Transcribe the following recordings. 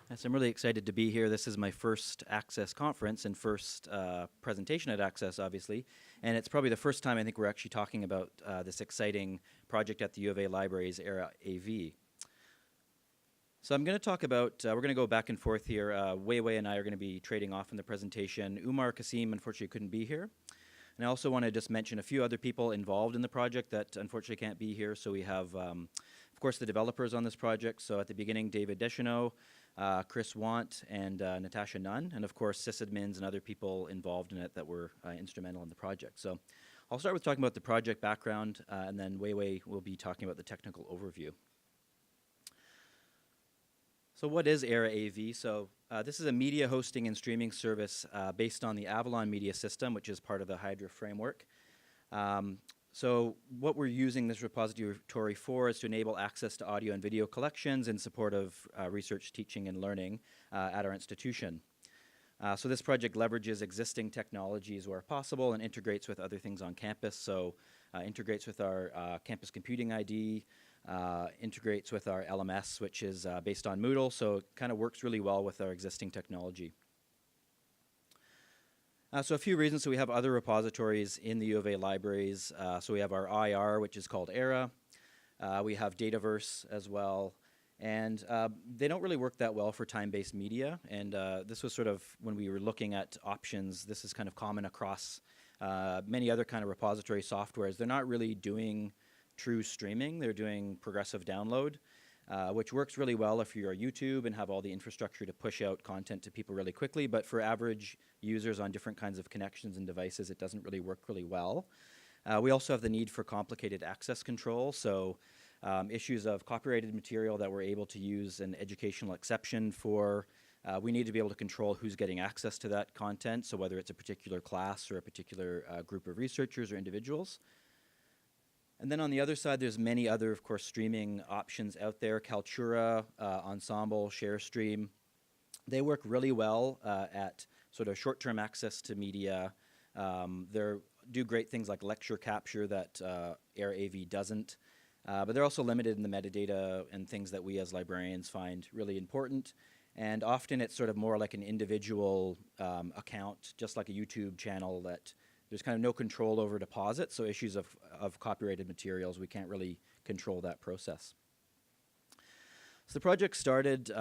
Yes, I'm really excited to be here. This is my first Access conference and first presentation at Access, obviously. And it's probably the first time I think we're actually talking about this exciting project at the U of A Libraries, ERA AV. So I'm going to talk about, we're going to go back and forth here. Weiwei and I are going to be trading off in the presentation. Umar, Qasim, unfortunately couldn't be here. And I also want to just mention a few other people involved in the project that unfortunately can't be here. So we have, of course, the developers on this project. So at the beginning, David Deschanel, Chris Want, and Natasha Nunn, and of course sysadmins and other people involved in it that were instrumental in the project. So I'll start with talking about the project background, and then Weiwei will be talking about the technical overview. So what is ERA AV? So this is a media hosting and streaming service based on the Avalon Media System, which is part of the Hydra framework. So what we're using this repository for is to enable access to audio and video collections in support of research, teaching, and learning at our institution. So this project leverages existing technologies where possible and integrates with other things on campus. So integrates with our campus computing ID, integrates with our LMS, which is based on Moodle, so it kind of works really well with our existing technology. So a few reasons. So we have other repositories in the U of A libraries. So we have our IR, which is called ERA. We have Dataverse as well. And they don't really work that well for time-based media. And this was sort of, when we were looking at options, this is kind of common across many other kind of repository softwares. They're not really doing true streaming. They're doing progressive download, which works really well if you're YouTube and have all the infrastructure to push out content to people really quickly. But for average users on different kinds of connections and devices, it doesn't really work really well. We also have the need for complicated access control. So issues of copyrighted material that we're able to use an educational exception for. We need to be able to control who's getting access to that content. So whether it's a particular class or a particular group of researchers or individuals. And then on the other side, there's many other, of course, streaming options out there. Kaltura, Ensemble, ShareStream. They work really well at sort of short-term access to media. They do great things like lecture capture that ERA AV doesn't. But they're also limited in the metadata and things that we as librarians find really important. And often it's sort of more like an individual account, just like a YouTube channel that there's kind of no control over deposit, so issues of copyrighted materials, we can't really control that process. So the project started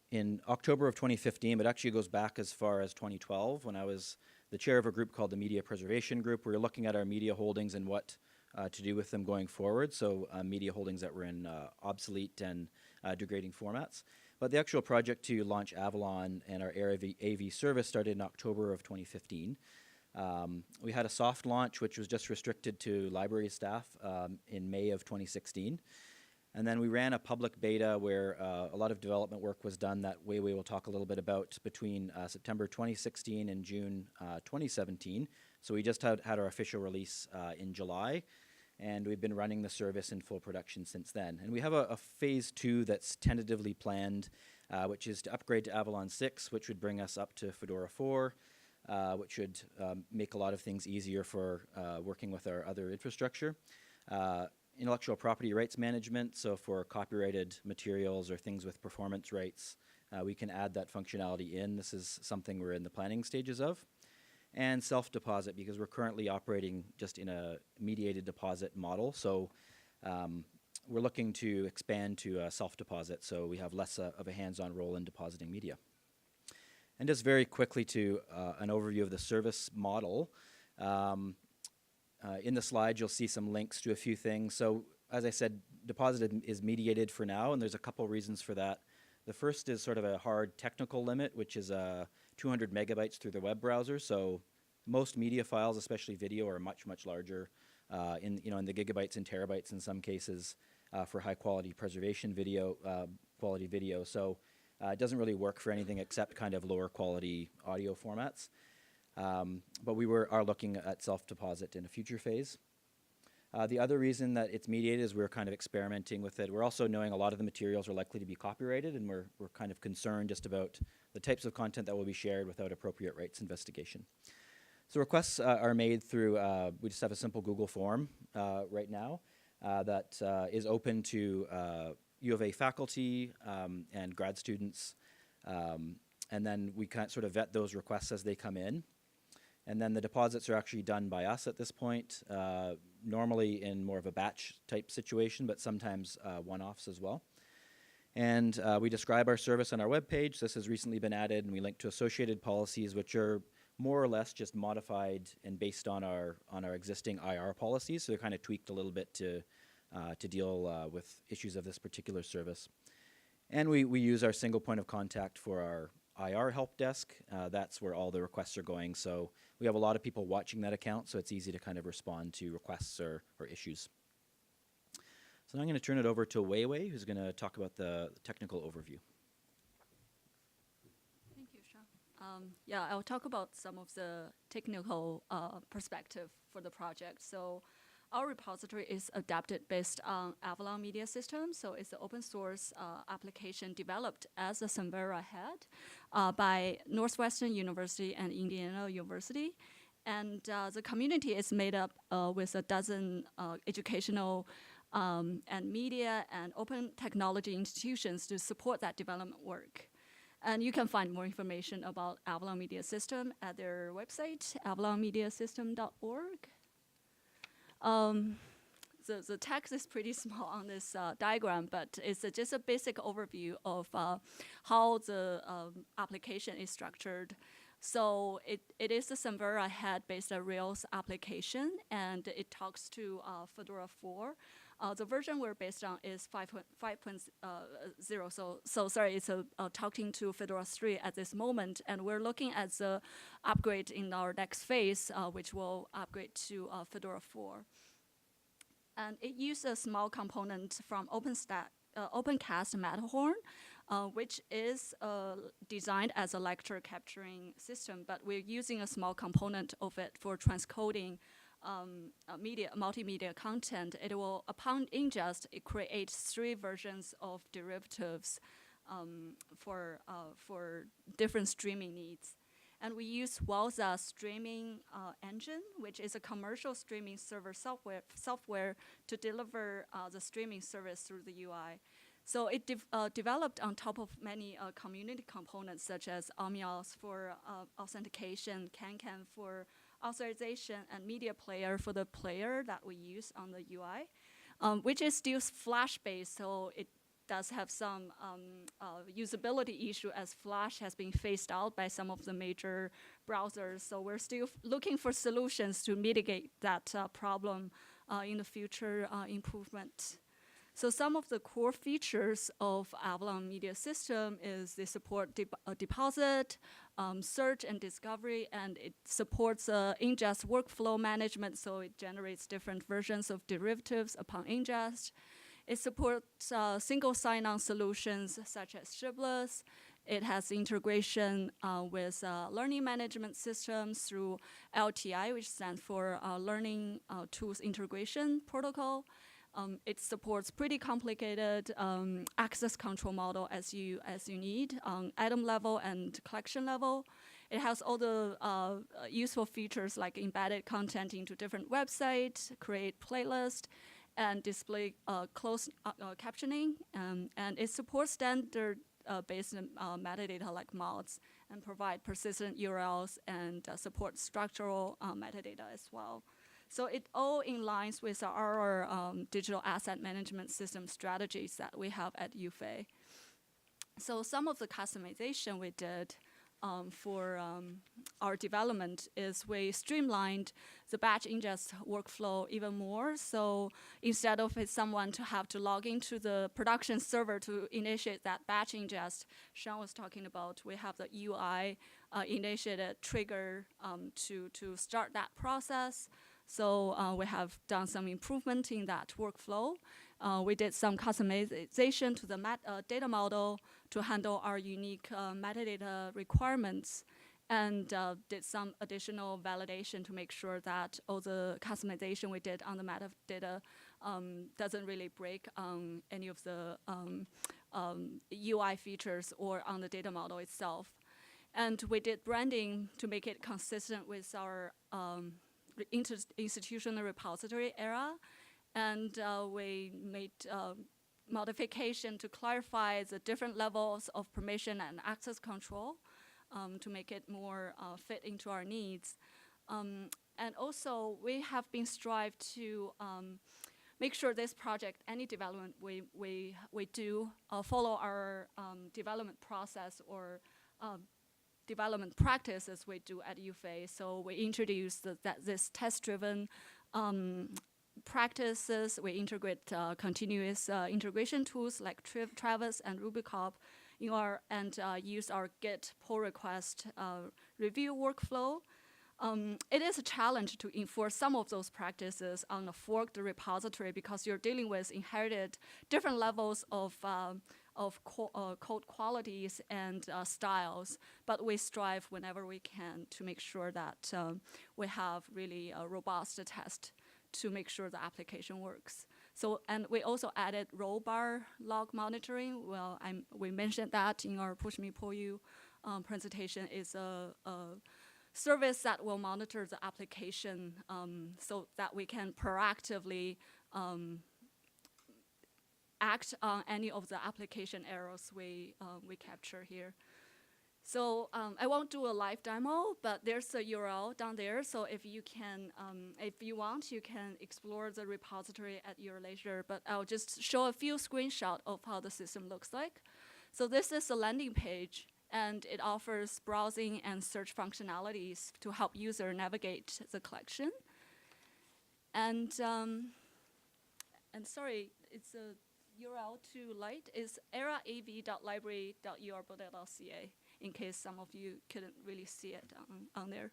in October of 2015, but actually goes back as far as 2012 when I was the chair of a group called the Media Preservation Group. We were looking at our media holdings and what to do with them going forward, so media holdings that were in obsolete and degrading formats. But the actual project to launch Avalon and our ERA AV service started in October of 2015. We had a soft launch, which was just restricted to library staff in May of 2016. And then we ran a public beta where a lot of development work was done that Weiwei will talk a little bit about between September 2016 and June 2017. So we just had our official release in July, and we've been running the service in full production since then. And we have a phase 2 that's tentatively planned, which is to upgrade to Avalon 6, which would bring us up to Fedora 4. Which should make a lot of things easier for working with our other infrastructure. Intellectual property rights management, so for copyrighted materials or things with performance rights, we can add that functionality in. This is something we're in the planning stages of. And self-deposit, because we're currently operating just in a mediated deposit model, so we're looking to expand to self-deposit, so we have less of a hands-on role in depositing media. And just very quickly to an overview of the service model. In the slide, you'll see some links to a few things. So as I said, deposit is mediated for now, and there's a couple reasons for that. The first is sort of a hard technical limit, which is 200 megabytes through the web browser. So most media files, especially video, are much, much larger in the gigabytes and terabytes in some cases for high quality preservation video, quality video. So it doesn't really work for anything except kind of lower quality audio formats. But we are looking at self-deposit in a future phase. The other reason that it's mediated is we're kind of experimenting with it. We're also knowing a lot of the materials are likely to be copyrighted, and we're kind of concerned just about the types of content that will be shared without appropriate rights investigation. So requests are made through, we just have a simple Google form right now that is open to U of A faculty and grad students. And then we sort of vet those requests as they come in. And then the deposits are actually done by us at this point, normally in more of a batch type situation, but sometimes one-offs as well. And we describe our service on our webpage. This has recently been added, and we link to associated policies, which are more or less just modified and based on our existing IR policies. So they're kind of tweaked a little bit to deal with issues of this particular service. And we use our single point of contact for our IR help desk. That's where all the requests are going. So we have a lot of people watching that account, so it's easy to kind of respond to requests or issues. So now I'm going to turn it over to Weiwei, who's going to talk about the technical overview. Thank you, Sean. Yeah, I'll talk about some of the technical perspective for the project. So our repository is adapted based on Avalon Media System. So it's an open source application developed as a Samvera head by Northwestern University and Indiana University. And the community is made up with a dozen educational and media and open technology institutions to support that development work. And you can find more information about Avalon Media System at their website, avalonmediasystem.org. The text is pretty small on this diagram, but it's just a basic overview of how the application is structured. So it is a Samvera head-based Rails application, and it talks to Fedora 4. The version we're based on is 5.0, so sorry, it's talking to Fedora 3 at this moment, and we're looking at the upgrade in our next phase, which will upgrade to Fedora 4. And it uses a small component from OpenCast Matterhorn, which is designed as a lecture capturing system, but we're using a small component of it for transcoding multimedia content. It will, upon ingest, it creates 3 versions of derivatives for different streaming needs. And we use Wowza streaming engine, which is a commercial streaming server software to deliver the streaming service through the UI. So it developed on top of many community components, such as Amials for authentication, CanCan for authorization, and media player for the player that we use on the UI, which is still Flash-based, so it does have some usability issue as Flash has been phased out by some of the major browsers. So we're still looking for solutions to mitigate that problem in the future improvement. So some of the core features of Avalon Media System is they support deposit, search and discovery, and it supports ingest workflow management, so it generates different versions of derivatives upon ingest. It supports single sign-on solutions such as Shibless. It has integration with learning management systems through LTI, which stands for Learning Tools Integration Protocol. It supports pretty complicated access control model as you need on item level and collection level. It has all the useful features like embedded content into different websites, create playlist, and display closed captioning. And it supports standard based metadata like mods and provide persistent URLs and support structural metadata as well. So it all in lines with our digital asset management system strategies that we have at UFA. So some of the customization we did for our development is we streamlined the batch ingest workflow even more. So instead of someone to have to log into the production server to initiate that batch ingest, Sean was talking about, we have the UI initiated trigger to start that process. So we have done some improvement in that workflow. We did some customization to the data model to handle our unique metadata requirements, and did some additional validation to make sure that all the customization we did on the metadata doesn't really break on any of the UI features or on the data model itself. And we did branding to make it consistent with our institutional repository era, and we made modification to clarify the different levels of permission and access control to make it more fit into our needs. And also, we have been strived to make sure this project, any development we do, follow our development process or development practices we do at UFA. So we introduced this test-driven practices. We integrate continuous integration tools like Travis and RubyCop and use our Git pull request review workflow. It is a challenge to enforce some of those practices on a forked repository because you're dealing with inherited different levels of code qualities and styles, but we strive whenever we can to make sure that we have really a robust test to make sure the application works. So, and we also added roll bar log monitoring. Well, we mentioned that in our Push Me Pull You presentation. Is a service that will monitor the application so that we can proactively act on any of the application errors we capture here. So I won't do a live demo, but there's a URL down there. So if you can, if you want, you can explore the repository at your leisure. But I'll just show a few screenshots of how the system looks like. So this is a landing page, and it offers browsing and search functionalities to help user navigate the collection. And sorry, it's a URL to Luyk is eraav.library.ualberta.ca, in case some of you couldn't really see it on there.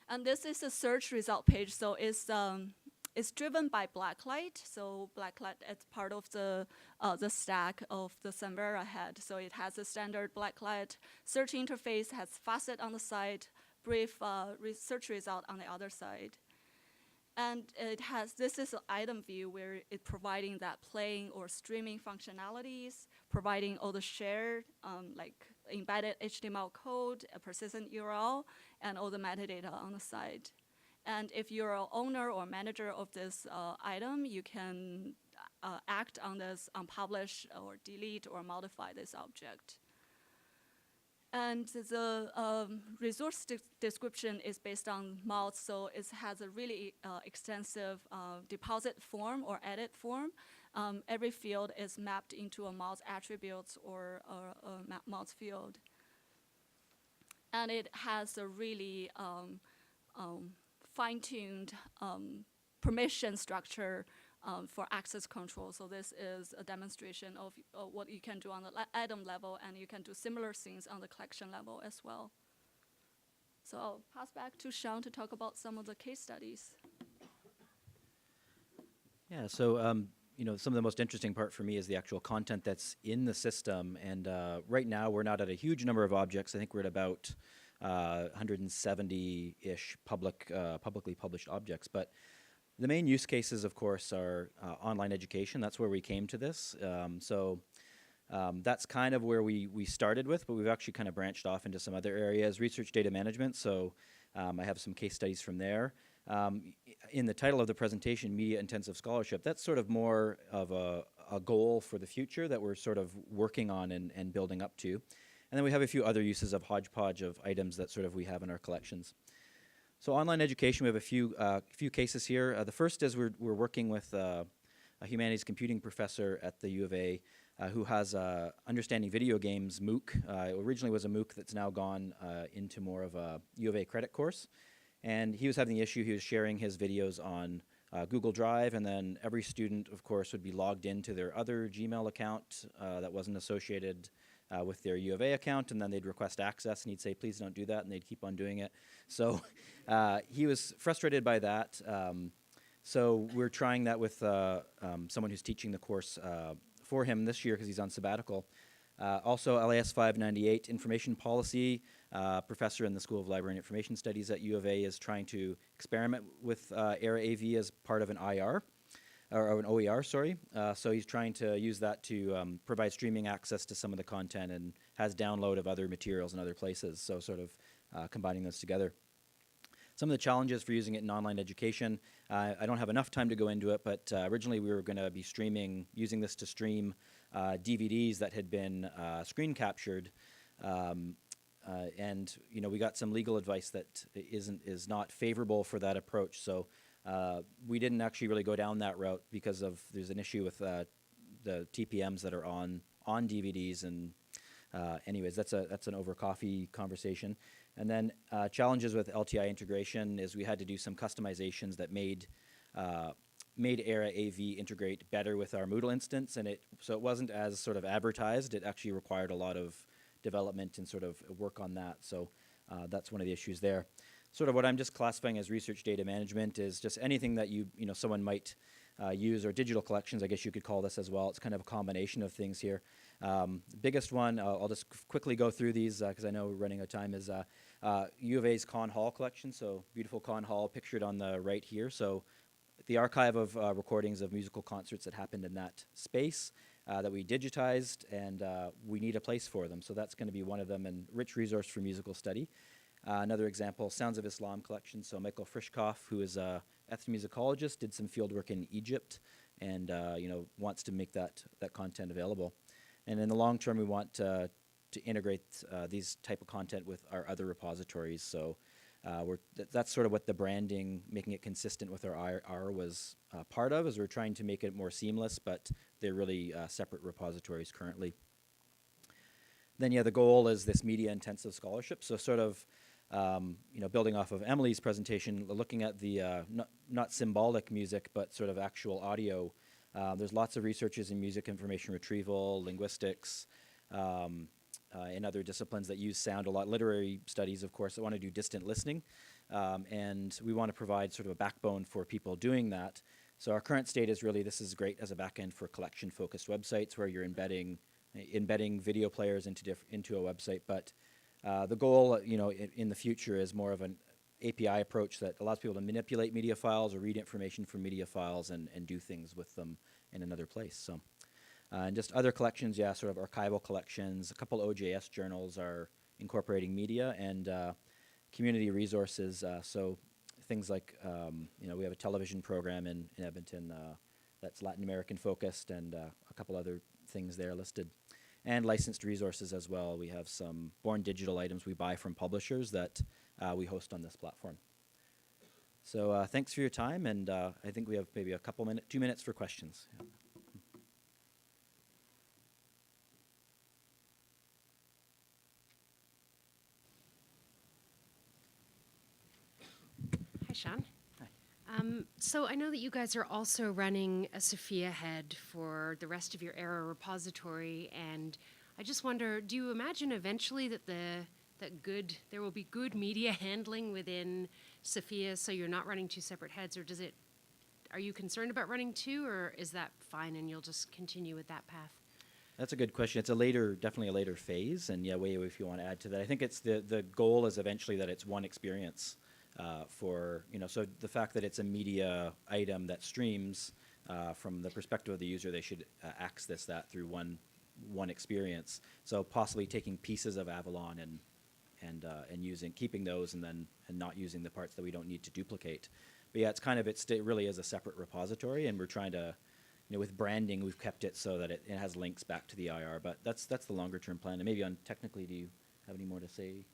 And this is a search result page, so it's driven by Blacklight. So Blacklight is part of the stack of the Samvera head. So it has a standard Blacklight search interface, has facet on the side, brief search result on the other side. And this is an item view where it's providing that playing or streaming functionalities, providing all the shared, like embedded HTML code, a persistent URL, and all the metadata on the side. And if you're an owner or manager of this item, you can act on this, unpublish or delete or modify this object. And the resource description is based on mods, so it has a really extensive deposit form or edit form. Every field is mapped into a mod's attributes or a mod's field. And it has a really fine-tuned permission structure for access control. So this is a demonstration of what you can do on the item level, and you can do similar things on the collection level as well. So I'll pass back to Sean to talk about some of the case studies. Yeah, so some of the most interesting part for me is the actual content that's in the system. And right now, we're not at a huge number of objects. I think we're at about 170-ish publicly published objects. But the main use cases, of course, are online education. That's where we came to this. That's kind of where we started with, but we've actually kind of branched off into some other areas. Research data management, so I have some case studies from there. In the title of the presentation, media intensive scholarship, that's sort of more of a goal for the future that we're sort of working on and building up to. And then we have a few other uses of hodgepodge of items that sort of we have in our collections. So online education, we have a few cases here. The first is we're working with a humanities computing professor at the U of A who has Understanding Video Games MOOC. It originally was a MOOC that's now gone into more of a U of A credit course. And he was having the issue, he was sharing his videos on Google Drive, and then every student, of course, would be logged into their other Gmail account that wasn't associated with their U of A account, and then they'd request access, and he'd say, please don't do that, and they'd keep on doing it. So he was frustrated by that. So we're trying that with someone who's teaching the course for him this year because he's on sabbatical. Also, LAS 598, Information Policy, professor in the School of Library and Information Studies at U of A is trying to experiment with ERA AV as part of an IR. Or an OER, sorry. So he's trying to use that to provide streaming access to some of the content and has download of other materials in other places, so sort of combining those together. Some of the challenges for using it in online education, I don't have enough time to go into it, but originally we were going to be using this to stream DVDs that had been screen captured, and we got some legal advice that is not favorable for that approach. So we didn't actually really go down that route because there's an issue with the TPMs that are on DVDs, and anyways, that's an over coffee conversation. And then challenges with LTI integration is we had to do some customizations that made Era AV integrate better with our Moodle instance, and so it wasn't as sort of advertised. It actually required a lot of development and sort of work on that. So that's one of the issues there. Sort of what I'm just classifying as research data management is just anything that someone might use, or digital collections, I guess you could call this as well. It's kind of a combination of things here. The biggest one, I'll just quickly go through these because I know we're running out of time, is U of A's Con Hall collection. So beautiful Con Hall pictured on the right here. So the archive of recordings of musical concerts that happened in that space that we digitized, and we need a place for them. So that's going to be one of them, and rich resource for musical study. Another example, Sounds of Islam collection. So Michael Frischkopf, who is a ethnomusicologist, did some field work in Egypt, and wants to make that content available. And in the long term, we want to integrate these type of content with our other repositories. So that's sort of what the branding, making it consistent with our IR was part of, is we're trying to make it more seamless, but they're really separate repositories currently. Then, the goal is this media-intensive scholarship. So sort of, building off of Emily's presentation, looking at the not symbolic music, but sort of actual audio. There's lots of researchers in music information retrieval, linguistics, and other disciplines that use sound a lot. Literary studies, of course, that want to do distant listening. And we want to provide sort of a backbone for people doing that. So our current state is really, this is great as a backend for collection-focused websites where you're embedding video players into a website. But the goal, in the future is more of an API approach that allows people to manipulate media files or read information from media files and do things with them in another place. So, and just other collections, sort of archival collections. A couple OJS journals are incorporating media, and community resources. So things like, we have a television program in Edmonton that's Latin American focused, and a couple other things there listed. And licensed resources as well. We have some born digital items we buy from publishers that we host on this platform. So thanks for your time, and I think we have maybe 2 minutes for questions. Yeah. Hi, Sean. Hi. So I know that you guys are also running a Sophia head for the rest of your Era repository, and I just wonder, do you imagine eventually that there will be good media handling within Sophia, so you're not running two separate heads, or are you concerned about running two, or is that fine and you'll just continue with that path? That's a good question. It's definitely a later phase, and Weiwei, if you want to add to that. I think it's the goal is eventually that it's one experience. So the fact that it's a media item that streams, from the perspective of the user, they should access that through one experience. So possibly taking pieces of Avalon and keeping those, and not using the parts that we don't need to duplicate. But it really is a separate repository, and we're trying to, with branding, we've kept it so that it has links back to the IR. But that's the longer term plan. And maybe technically, do you have any more to say?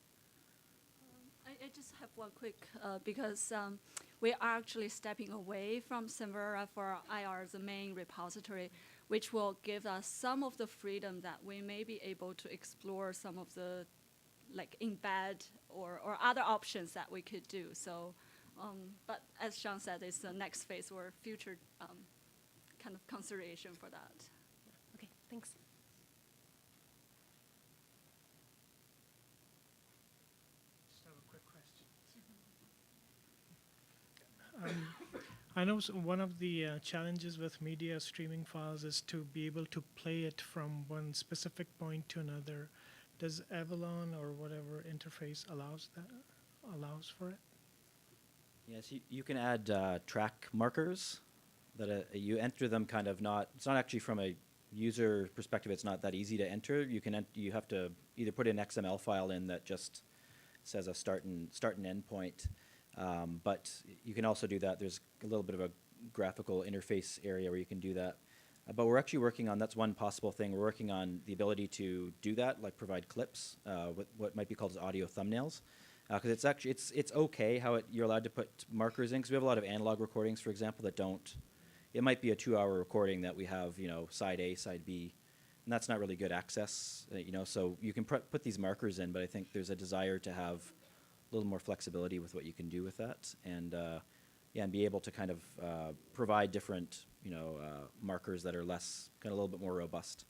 I just have one quick, because we are actually stepping away from Samvera for IR as the main repository, which will give us some of the freedom that we may be able to explore some of the embed or other options that we could do. So, but as Sean said, it's the next phase or future kind of consideration for that. Okay, thanks. I know one of the challenges with media streaming files is to be able to play it from one specific point to another. Does Avalon or whatever interface allows for it? Yes, you can add track markers that you enter them kind of it's not actually from a user perspective, it's not that easy to enter. You have to either put an XML file in that just says a start and end point. But you can also do that. There's a little bit of a graphical interface area where you can do that. But we're actually working on, that's one possible thing, we're working on the ability to do that, like provide clips, what might be called as audio thumbnails. Because it's actually, it's okay how you're allowed to put markers in, because we have a lot of analog recordings, for example, that don't, it might be a 2-hour recording that we have, you know, side A, side B, and that's not really good access, you know, so you can put these markers in, but I think there's a desire to have a little more flexibility with what you can do with that, and yeah, and be able to kind of provide different, you know, markers that are less, kind of a little bit more robust.